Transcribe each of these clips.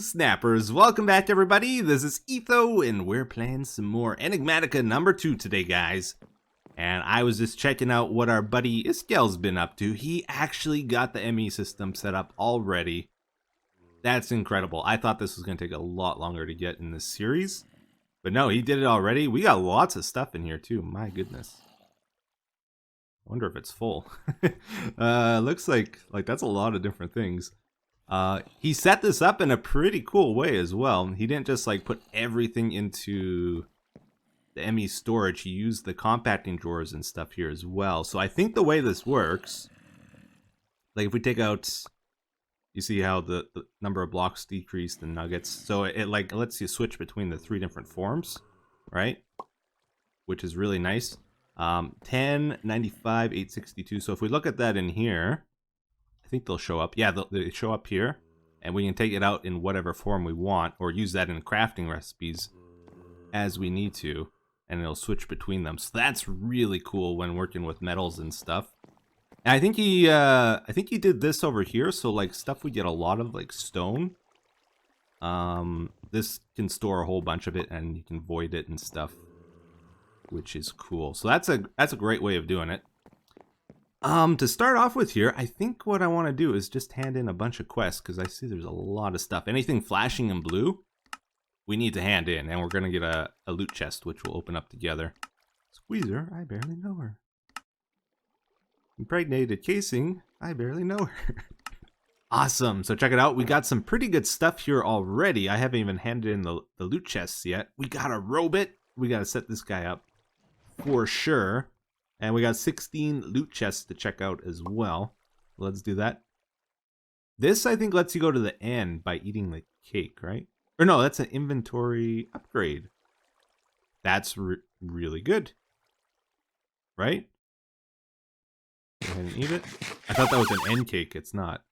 Snappers, welcome back everybody. This is Etho and we're playing some more Enigmatica number 2 today, guys. And I was just checking out what our buddy Iskall's been up to. He actually got the ME system set up already. That's incredible. I thought this was going to take a lot longer to get in this series. But no, he did it already. We got lots of stuff in here too. My goodness. I wonder if it's full. Looks like that's a lot of different things. He set this up in a pretty cool way as well. He didn't just like put everything into the ME storage. He used the compacting drawers and stuff here as well. So I think the way this works, like if we take out, you see how the number of blocks decreased in nuggets. So it like lets you switch between the 3 different forms, right? Which is really nice. 10, 95, 862. So if we look at that in here, I think they'll show up. Yeah, they show up here, and we can take it out in whatever form we want, or use that in crafting recipes as we need to, and it'll switch between them. So that's really cool when working with metals and stuff. And I think he did this over here, so like stuff we get a lot of, like stone. This can store a whole bunch of it, and you can void it and stuff, which is cool. So that's a great way of doing it. To start off with here, I think what I want to do is just hand in a bunch of quests, because I see there's a lot of stuff. Anything flashing in blue, we need to hand in, and we're going to get a loot chest, which we'll open up together. Squeezer, I barely know her. Impregnated casing, I barely know her. Awesome, so check it out. We got some pretty good stuff here already. I haven't even handed in the loot chests yet. We got a Robit. We got to set this guy up for sure. And we got 16 loot chests to check out as well. Let's do that. This, I think, lets you go to the end by eating the cake, right? Or no, that's an inventory upgrade. That's really good. Right? Go ahead and eat it. I thought that was an end cake. It's not.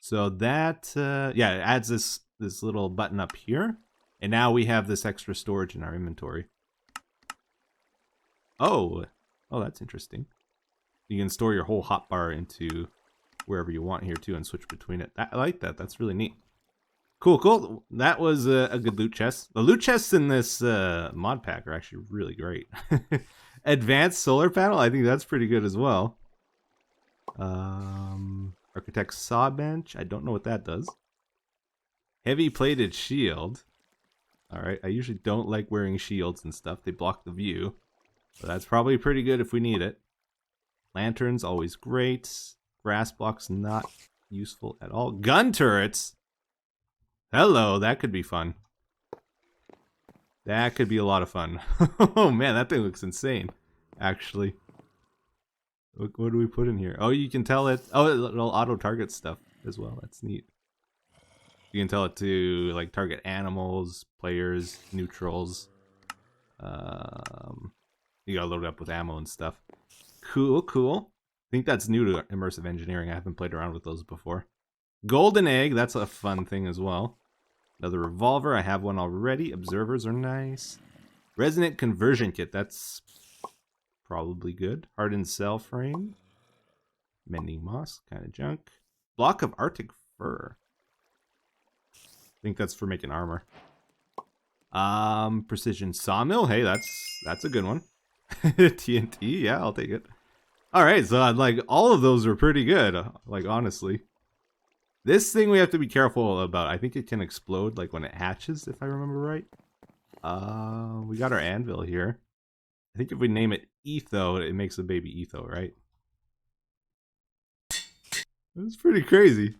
So that, yeah, it adds this little button up here. And now we have this extra storage in our inventory. Oh, that's interesting. You can store your whole hotbar into wherever you want here too and switch between it. I like that. That's really neat. Cool. That was a good loot chest. The loot chests in this mod pack are actually really great. Advanced solar panel, I think that's pretty good as well. Architect's saw bench, I don't know what that does. Heavy plated shield. Alright, I usually don't like wearing shields and stuff. They block the view. So that's probably pretty good if we need it. Lanterns, always great. Grass blocks, not useful at all. Gun turrets! Hello, that could be fun. That could be a lot of fun. Oh man, that thing looks insane, actually. What do we put in here? Oh, you can tell it... Oh, it'll auto-target stuff as well. That's neat. You can tell it to, like, target animals, players, neutrals. You gotta load it up with ammo and stuff. Cool. I think that's new to immersive engineering. I haven't played around with those before. Golden egg, that's a fun thing as well. Another revolver, I have one already. Observers are nice. Resonant conversion kit, that's probably good. Hardened cell frame. Mending moss, kind of junk. Block of Arctic fur. I think that's for making armor. Precision sawmill, hey, that's a good one. TNT, yeah, I'll take it. Alright, so like all of those are pretty good, like honestly. This thing we have to be careful about. I think it can explode like when it hatches, if I remember right. We got our anvil here. I think if we name it Etho, it makes a baby Etho, right? That's pretty crazy.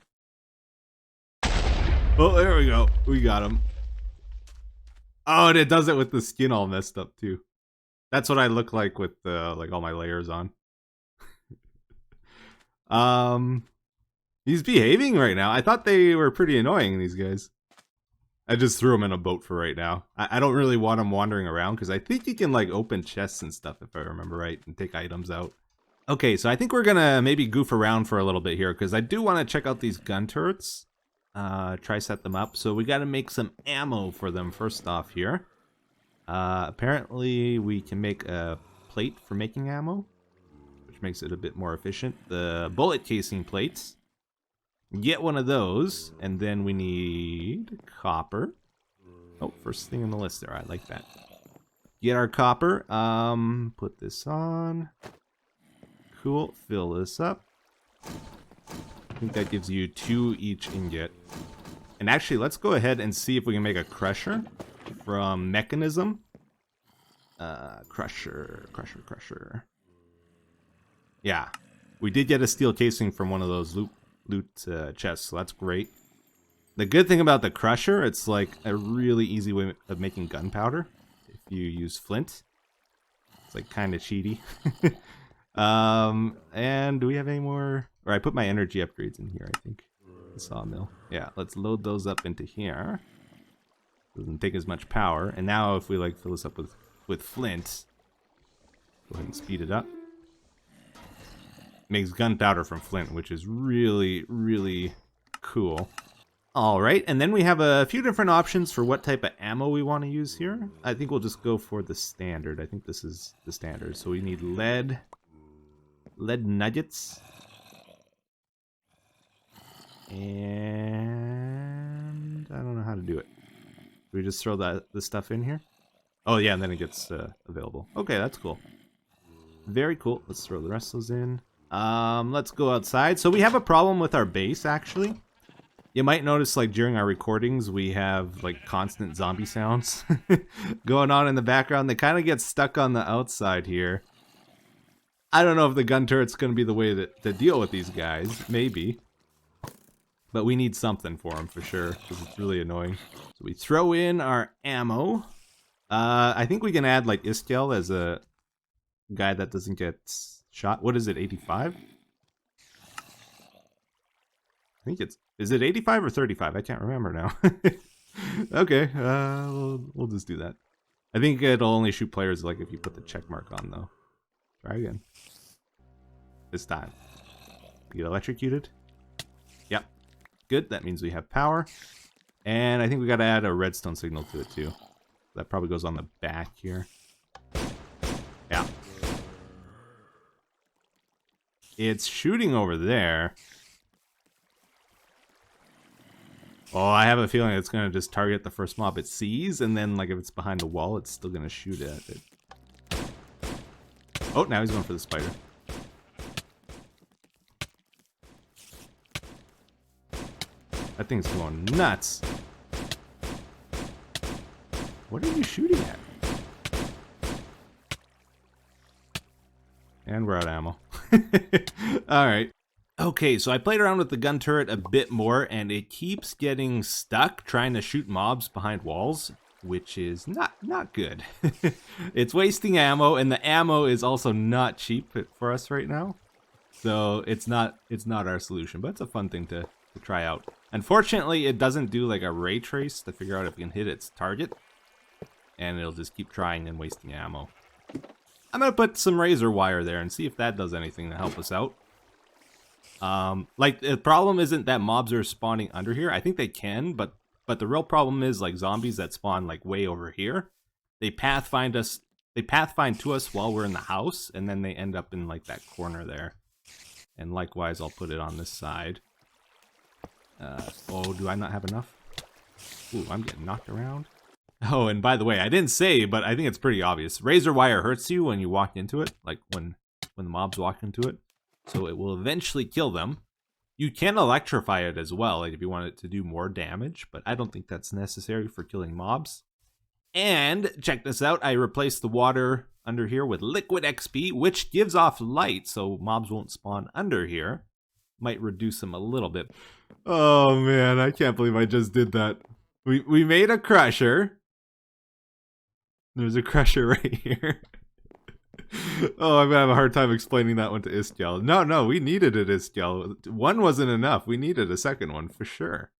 Oh, there we go. We got him. Oh, and it does it with the skin all messed up too. That's what I look like with like all my layers on. He's behaving right now. I thought they were pretty annoying, these guys. I just threw him in a boat for right now. I don't really want him wandering around because I think you can like open chests and stuff if I remember right and take items out. Okay, so I think we're gonna maybe goof around for a little bit here because I do want to check out these gun turrets. Try set them up. So we got to make some ammo for them first off here. Apparently we can make a plate for making ammo, which makes it a bit more efficient. The bullet casing plates. Get one of those, and then we need copper. Oh, first thing on the list there. I like that. Get our copper. Put this on. Cool. Fill this up. I think that gives you 2 each ingot. And actually, let's go ahead and see if we can make a crusher from mechanism. Crusher. Yeah, we did get a steel casing from one of those loot chests, so that's great. The good thing about the crusher, it's like a really easy way of making gunpowder if you use flint. It's like kind of cheaty. And do we have any more? Or I put my energy upgrades in here, I think. The sawmill. Yeah, let's load those up into here. Doesn't take as much power. And now if we like fill this up with flint, go ahead and speed it up. Makes gunpowder from flint, which is really, really cool. All right, and then we have a few different options for what type of ammo we want to use here. I think we'll just go for the standard. I think this is the standard. So we need lead nuggets. And I don't know how to do it. Do we just throw the stuff in here? Oh yeah, and then it gets available. Okay, that's cool. Very cool. Let's throw the rest of those in. Let's go outside. So we have a problem with our base, actually. You might notice, like, during our recordings, we have, like, constant zombie sounds going on in the background. They kind of get stuck on the outside here. I don't know if the gun turret's going to be the way to deal with these guys. Maybe. But we need something for them, for sure, because it's really annoying. So we throw in our ammo. I think we can add, like, Iskall as a guy that doesn't get shot. What is it, 85? I think it's... Is it 85 or 35? I can't remember now. Okay, we'll just do that. I think it'll only shoot players, like, if you put the check mark on, though. Try again. This time. Get electrocuted. Yep. Good, that means we have power. And I think we gotta add a redstone signal to it, too. That probably goes on the back here. Yeah. It's shooting over there. Oh, I have a feeling it's going to just target the first mob it sees, and then, like, if it's behind the wall, it's still going to shoot at it. Oh, now he's going for the spider. That thing's going nuts. What are you shooting at? And we're out of ammo. Alright. Okay, so I played around with the gun turret a bit more, and it keeps getting stuck trying to shoot mobs behind walls, which is not good. It's wasting ammo, and the ammo is also not cheap for us right now. So it's not our solution, but it's a fun thing to try out. Unfortunately, it doesn't do like a ray trace to figure out if it can hit its target, and it'll just keep trying and wasting ammo. I'm gonna put some razor wire there and see if that does anything to help us out. Like, the problem isn't that mobs are spawning under here. I think they can, but the real problem is, like, zombies that spawn, like, way over here. They pathfind to us while we're in the house, and then they end up in, like, that corner there. And likewise, I'll put it on this side. Oh, do I not have enough? Ooh, I'm getting knocked around. Oh, and by the way, I didn't say, but I think it's pretty obvious. Razor wire hurts you when you walk into it, like when the mobs walk into it. So it will eventually kill them. You can electrify it as well, like if you want it to do more damage, but I don't think that's necessary for killing mobs. And check this out, I replaced the water under here with liquid XP, which gives off light, so mobs won't spawn under here. Might reduce them a little bit. Oh man, I can't believe I just did that. We made a crusher. There's a crusher right here. Oh, I'm gonna have a hard time explaining that one to Iskall. No, we needed it, Iskall. One wasn't enough. We needed a second one for sure.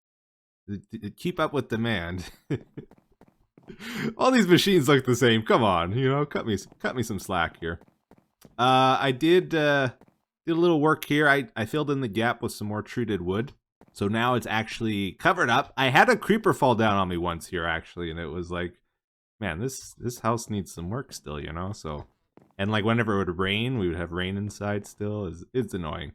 Keep up with demand. All these machines look the same. Come on, you know, cut me some slack here. I did a little work here. I filled in the gap with some more treated wood. So now it's actually covered up. I had a creeper fall down on me once here, actually, and it was like, man, this house needs some work still, you know? So, and like whenever it would rain, we would have rain inside still. It's annoying.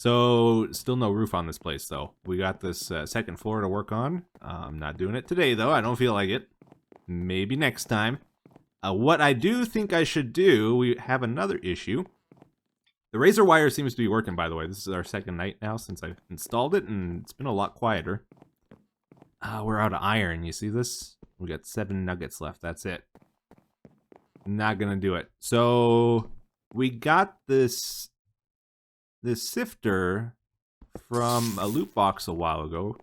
So, still no roof on this place, though. We got this second floor to work on. I'm not doing it today, though. I don't feel like it. Maybe next time. What I do think I should do, we have another issue. The razor wire seems to be working, by the way. This is our second night now since I've installed it, and it's been a lot quieter. We're out of iron. You see this? We got 7 nuggets left. That's it. Not gonna do it. So we got this sifter from a loot box a while ago.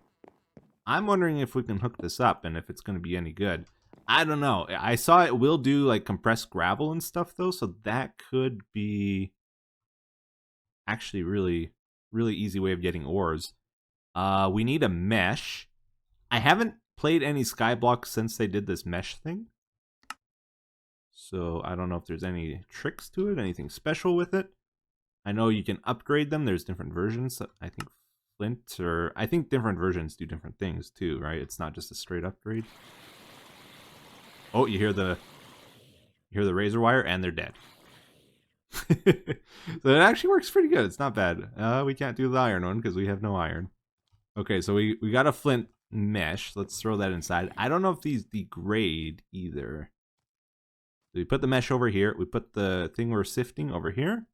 I'm wondering if we can hook this up and if it's gonna be any good. I don't know. I saw it will do like compressed gravel and stuff though, so that could be actually really easy way of getting ores. We need a mesh. I haven't played any Skyblock since they did this mesh thing. So I don't know if there's any tricks to it, anything special with it. I know you can upgrade them. There's different versions. I think Flint I think different versions do different things too, right? It's not just a straight upgrade. Oh, you hear the razor wire and they're dead. So it actually works pretty good. It's not bad. We can't do the iron one because we have no iron. Okay, so we got a flint mesh. Let's throw that inside. I don't know if these degrade either. So we put the mesh over here. We put the thing we're sifting over here.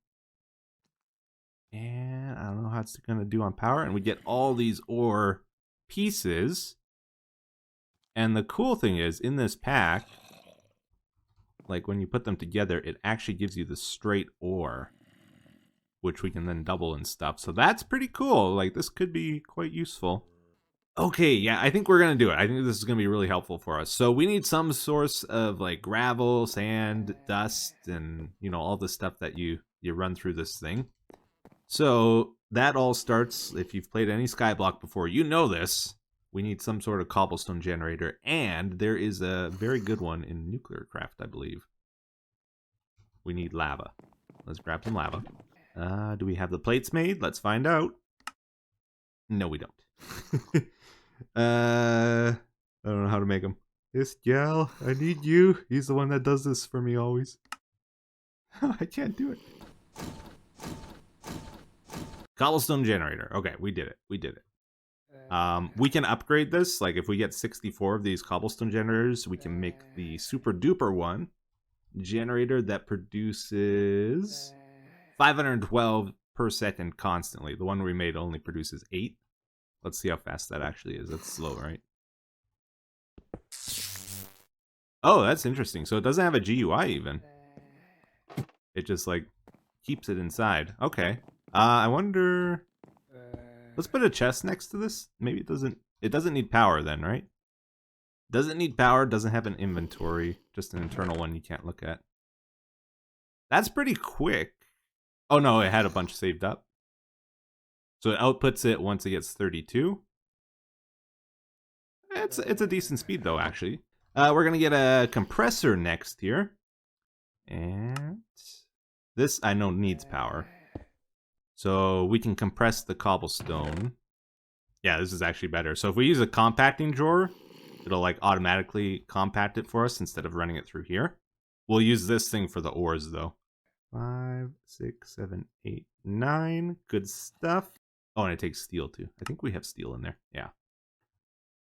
And I don't know how it's going to do on power. And we get all these ore pieces. And the cool thing is, in this pack, like when you put them together, it actually gives you the straight ore, which we can then double and stuff. So that's pretty cool. Like, this could be quite useful. Okay, yeah, I think we're going to do it. I think this is going to be really helpful for us. So we need some source of like gravel, sand, dust, and you know, all the stuff that you run through this thing. So that all starts, if you've played any Skyblock before, you know this. We need some sort of cobblestone generator, and there is a very good one in nuclear craft, I believe. We need lava. Let's grab some lava. Do we have the plates made? Let's find out. No, we don't. I don't know how to make them. Iskall, I need you. He's the one that does this for me always. I can't do it. Cobblestone generator. Okay, we did it. We did it. We can upgrade this. Like if we get 64 of these cobblestone generators, we can make the super duper one generator that produces 512 per second constantly. The one we made only produces 8. Let's see how fast that actually is. That's slow, right? Oh, that's interesting. So it doesn't have a GUI even. It just like keeps it inside. Okay. I wonder. Let's put a chest next to this. Maybe it doesn't need power then, right? Doesn't need power, doesn't have an inventory, just an internal one you can't look at. That's pretty quick. Oh no, it had a bunch saved up. So it outputs it once it gets 32. It's a decent speed though, actually. We're gonna get a compressor next here. And this I know needs power. So we can compress the cobblestone. Yeah, this is actually better. So if we use a compacting drawer, it'll like automatically compact it for us instead of running it through here. We'll use this thing for the ores though. 5, 6, 7, 8, 9. Good stuff. Oh, and it takes steel too. I think we have steel in there. Yeah.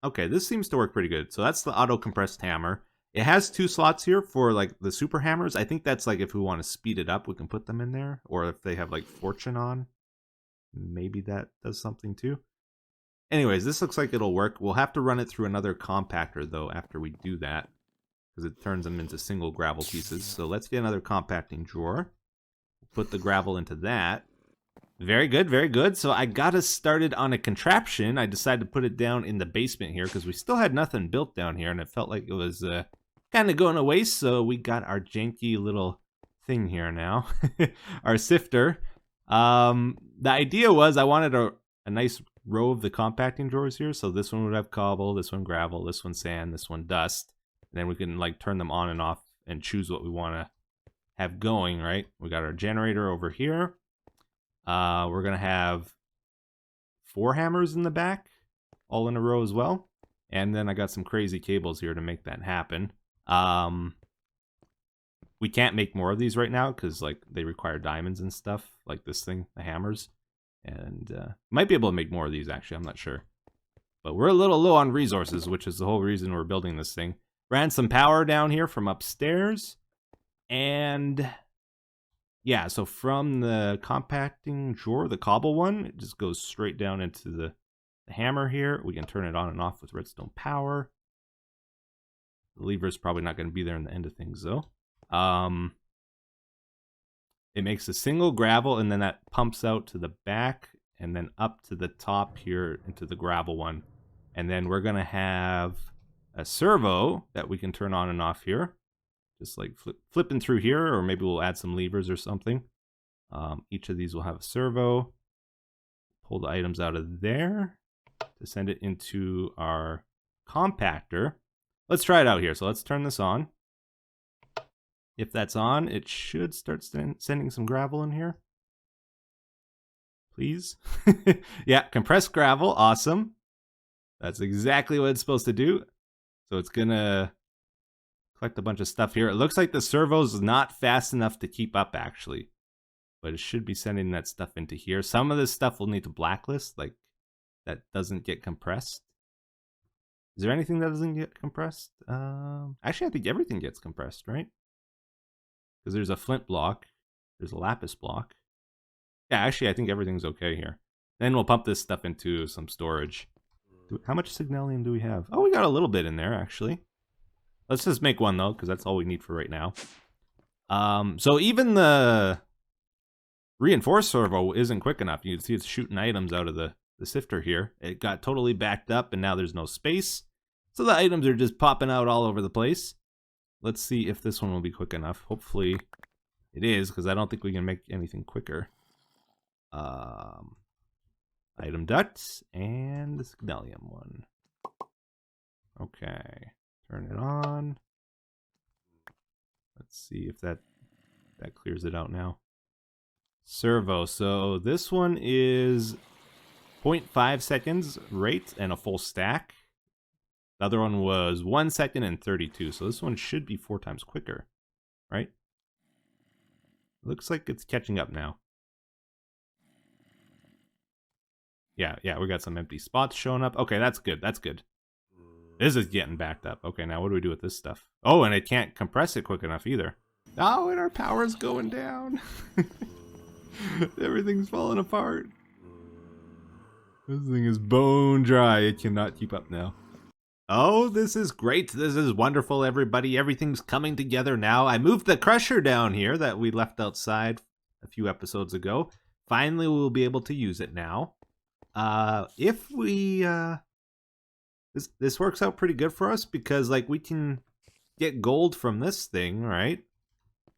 Okay, this seems to work pretty good. So that's the auto compressed hammer. It has 2 slots here for like the super hammers. I think that's like if we want to speed it up, we can put them in there. Or if they have like fortune on, maybe that does something too. Anyways, this looks like it'll work. We'll have to run it through another compactor though after we do that, because it turns them into single gravel pieces. So let's get another compacting drawer. Put the gravel into that. Very good, very good. So I got us started on a contraption. I decided to put it down in the basement here because we still had nothing built down here, and it felt like it was kind of going to waste. So we got our janky little thing here now, our sifter. The idea was I wanted a nice row of the compacting drawers here. So this one would have cobble, this one gravel, this one sand, this one dust. And then we can like turn them on and off and choose what we want to have going, right? We got our generator over here. We're going to have 4 hammers in the back, all in a row as well. And then I got some crazy cables here to make that happen. We can't make more of these right now because like they require diamonds and stuff, like this thing, the hammers. And might be able to make more of these, actually. I'm not sure. But we're a little low on resources, which is the whole reason we're building this thing. Ran some power down here from upstairs. And yeah, so from the compacting drawer, the cobble one, it just goes straight down into the hammer here. We can turn it on and off with redstone power. The lever's probably not going to be there in the end of things, though. It makes a single gravel, and then that pumps out to the back, and then up to the top here into the gravel one. And then we're going to have a servo that we can turn on and off here. Just like flipping through here, or maybe we'll add some levers or something. Each of these will have a servo. Pull the items out of there to send it into our compactor. Let's try it out here. So let's turn this on. If that's on, it should start sending some gravel in here. Please. Yeah, compressed gravel. Awesome. That's exactly what it's supposed to do. So it's going to collect a bunch of stuff here. It looks like the servo's not fast enough to keep up, actually. But it should be sending that stuff into here. Some of this stuff will need to blacklist, like that doesn't get compressed. Is there anything that doesn't get compressed? Actually, I think everything gets compressed, right? Because there's a flint block. There's a lapis block. Yeah, actually, I think everything's okay here. Then we'll pump this stuff into some storage. How much signalium do we have? Oh, we got a little bit in there, actually. Let's just make one, though, because that's all we need for right now. So even the reinforced servo isn't quick enough. You can see it's shooting items out of the sifter here. It got totally backed up, and now there's no space. So the items are just popping out all over the place. Let's see if this one will be quick enough. Hopefully it is, because I don't think we can make anything quicker. Item ducts and the signalium one. Okay, turn it on. Let's see if that clears it out now. Servo. So this one is 0.5 seconds rate and a full stack. The other one was 1 second and 32. So this one should be 4 times quicker, right? Looks like it's catching up now. Yeah, we got some empty spots showing up. Okay, that's good, that's good. This is getting backed up. Okay, now what do we do with this stuff? Oh, and it can't compress it quick enough either. Oh, and our power's going down. Everything's falling apart. This thing is bone dry. It cannot keep up now. Oh, this is great. This is wonderful, everybody. Everything's coming together now. I moved the crusher down here that we left outside a few episodes ago. Finally, we'll be able to use it now. If we, this works out pretty good for us because, like, we can get gold from this thing, right?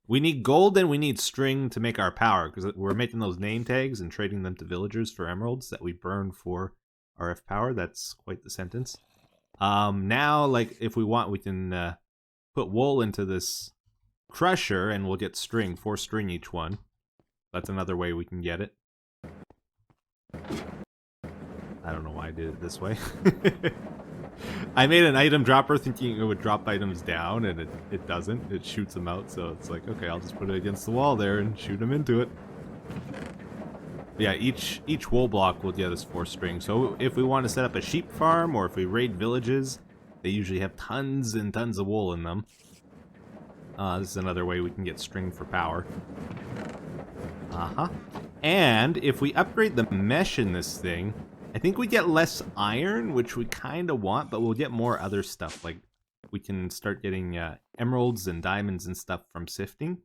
We need gold and we need string to make our power because we're making those name tags and trading them to villagers for emeralds that we burn for RF power. That's quite the sentence. Now, like, if we want, we can put wool into this crusher and we'll get string, 4 string each one. That's another way we can get it. I don't know why I did it this way. I made an item dropper thinking it would drop items down, and it doesn't. It shoots them out, so it's like, okay, I'll just put it against the wall there and shoot them into it. Yeah, each wool block will get us 4 string. So if we want to set up a sheep farm, or if we raid villages, they usually have tons and tons of wool in them. This is another way we can get string for power. And if we upgrade the mesh in this thing, I think we get less iron, which we kind of want, but we'll get more other stuff. Like, we can start getting emeralds and diamonds and stuff from sifting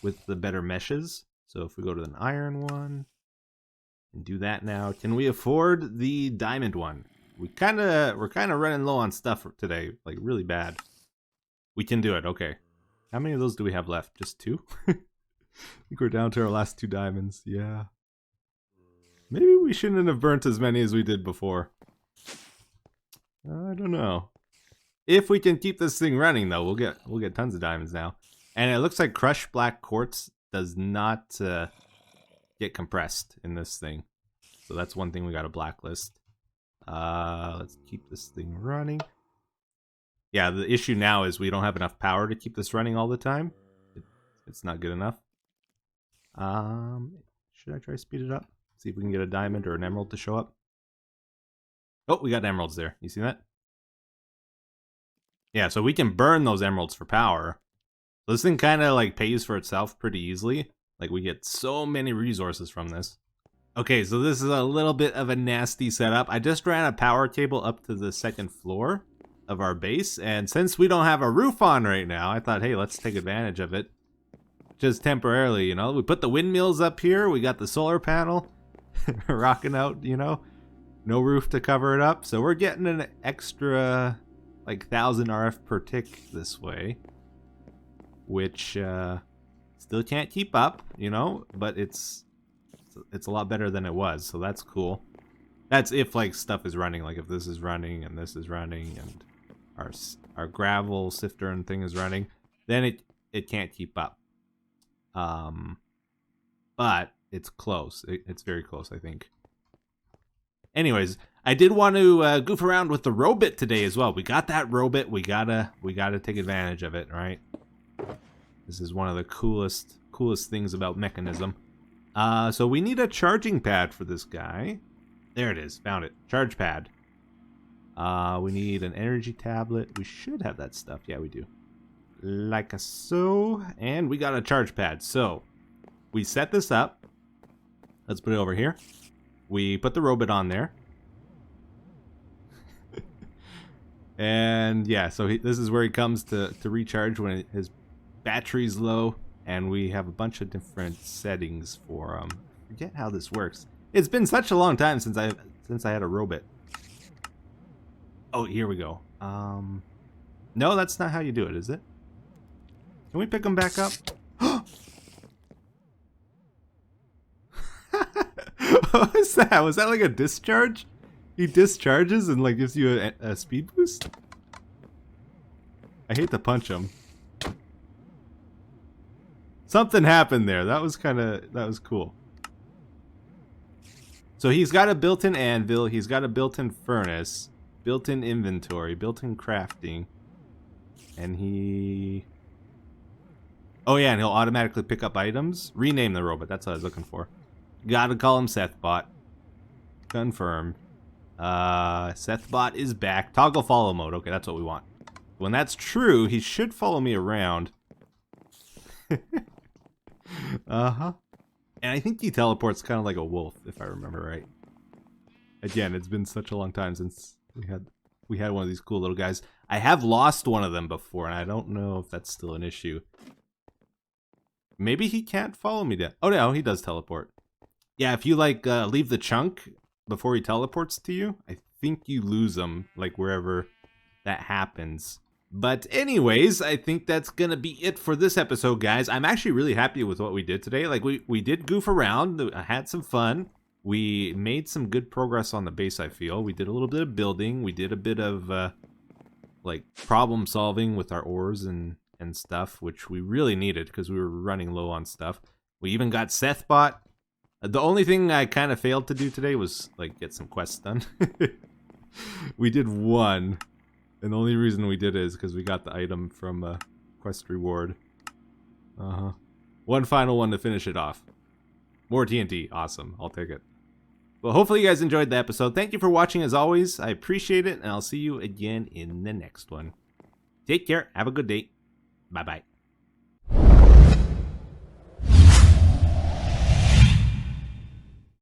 with the better meshes. So if we go to an iron one and do that now, can we afford the diamond one? We're kind of running low on stuff today, like really bad. We can do it. Okay. How many of those do we have left? Just 2? I think we're down to our last 2 diamonds. Yeah. Maybe we shouldn't have burnt as many as we did before. I don't know. If we can keep this thing running, though, we'll get tons of diamonds now. And it looks like crushed black quartz does not get compressed in this thing. So that's one thing we got to blacklist. Let's keep this thing running. Yeah, the issue now is we don't have enough power to keep this running all the time. It's not good enough. Should I try to speed it up? See if we can get a diamond or an emerald to show up. Oh, we got emeralds there. You see that? Yeah, so we can burn those emeralds for power. This thing kind of like pays for itself pretty easily. Like we get so many resources from this. Okay, so this is a little bit of a nasty setup. I just ran a power cable up to the second floor of our base, and since we don't have a roof on right now, I thought, hey, let's take advantage of it. Just temporarily, you know. We put the windmills up here, we got the solar panel rocking out, you know. No roof to cover it up, so we're getting an extra like 1000 RF per tick this way, which still can't keep up, you know, but it's a lot better than it was, so that's cool. That's if like stuff is running, like if this is running and this is running and our gravel sifter and thing is running, then it can't keep up. But it's close. It's very close, I think. Anyways, I did want to goof around with the Robit today as well. We got that Robit. We gotta take advantage of it, right? This is one of the coolest things about Mechanism. So we need a charging pad for this guy. There it is. Found it. Charge pad. We need an energy tablet. We should have that stuff. Yeah, we do. Like so. And we got a charge pad. So we set this up. Let's put it over here. We put the Robit on there. And yeah, so this is where he comes to recharge when his battery's low. And we have a bunch of different settings for him. I forget how this works. It's been such a long time since I had a Robit. Oh, here we go. No, that's not how you do it, is it? Can we pick him back up? What was that? Was that like a discharge? He discharges and like gives you a speed boost? I hate to punch him. Something happened there. That was cool. So he's got a built-in anvil, he's got a built-in furnace, built-in inventory, built-in crafting, and oh yeah, and he'll automatically pick up items. Rename the robot, that's what I was looking for. Gotta call him Sethbot. Confirmed. Sethbot is back. Toggle follow mode. Okay, that's what we want. When that's true, he should follow me around. Uh-huh. And I think he teleports kind of like a wolf, if I remember right. Again, it's been such a long time since we had one of these cool little guys. I have lost one of them before, and I don't know if that's still an issue. Maybe he can't follow me down. Oh no, he does teleport. Yeah, if you like leave the chunk before he teleports to you, I think you lose him, like wherever that happens. But anyways, I think that's gonna be it for this episode, guys. I'm actually really happy with what we did today. Like we did goof around, I had some fun. We made some good progress on the base, I feel. We did a little bit of building. We did a bit of like problem solving with our ores and stuff, which we really needed because we were running low on stuff. We even got Sethbot. The only thing I kind of failed to do today was like get some quests done. We did one. And the only reason we did it is because we got the item from a quest reward. One final one to finish it off. More TNT. Awesome. I'll take it. Well, hopefully you guys enjoyed the episode. Thank you for watching as always. I appreciate it, and I'll see you again in the next one. Take care. Have a good day. Bye-bye.